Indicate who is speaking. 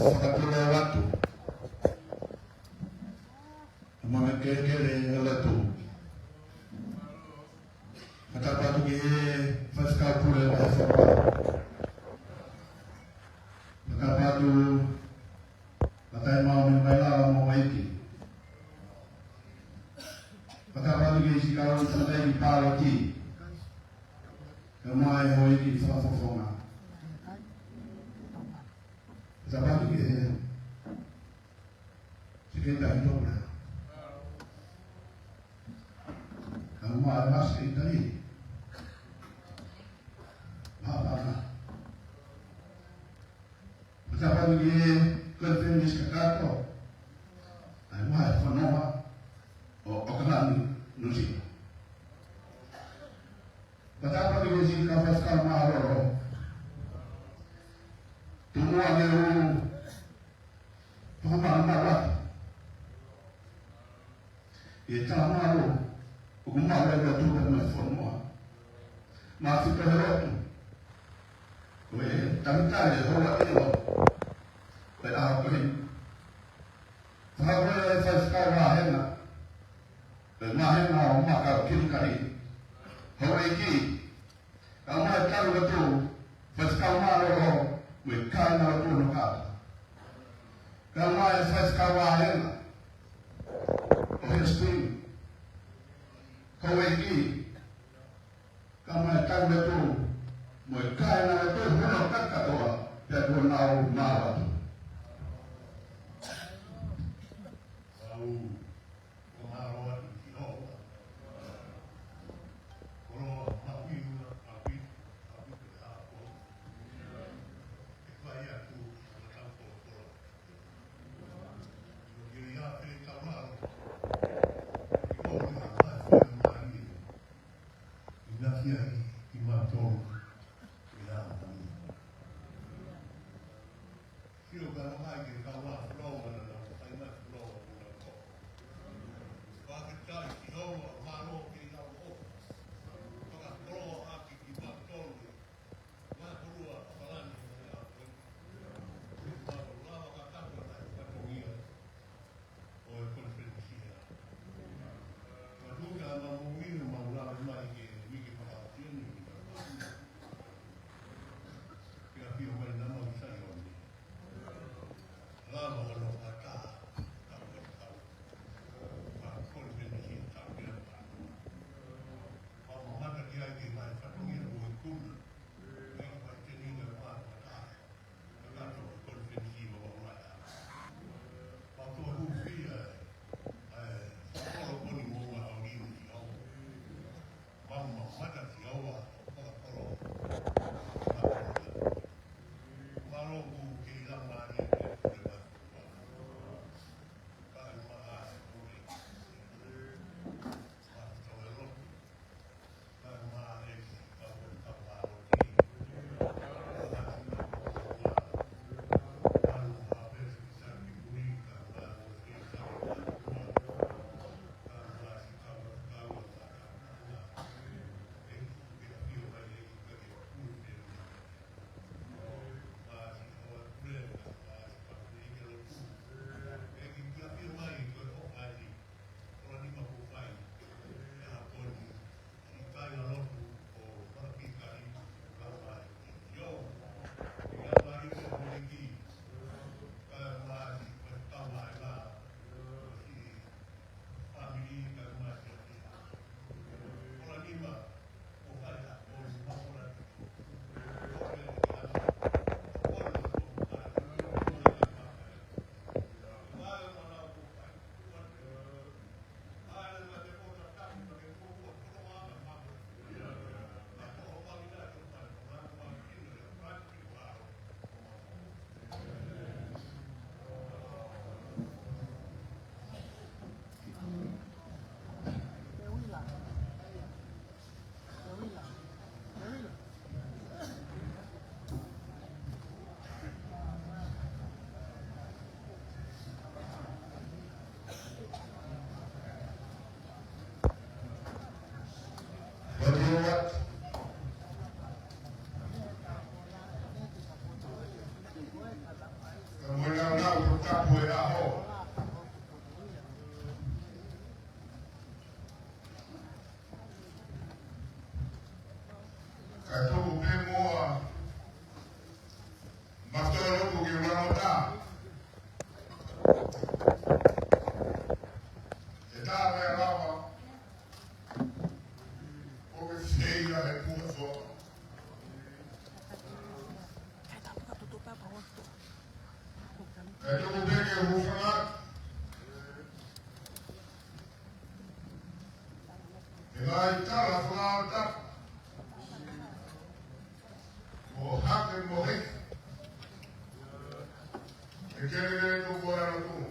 Speaker 1: whakatore watu. Mga kere letu. Matapatu ki faska pure whasepa. Matapatu matai mau ni baila mo waiki. Matapatu ki sikaro santai ki palo ki. Kamai hoiki fafofonga. Matapatu ki sikita hitobra. Kamai mas itali. Matapatu ki Confirmation kakato ay mahal fanoa o okanan nusi. Patapa di nusi kafas kamaro. Tumua ngeru pahama marat. Ita maro umma wala tu kan fanoa. Mafi perotu. We tantale hola ilo. Berapa Faham saya sekarang na mahal na umakar kini Hawaii kama kalu tu faskama roho wekana tu nukata kama faskama hena ohespin Hawaii kama kalu tu wekana tu nukata toa ya kunau mawat Kenegere no bora no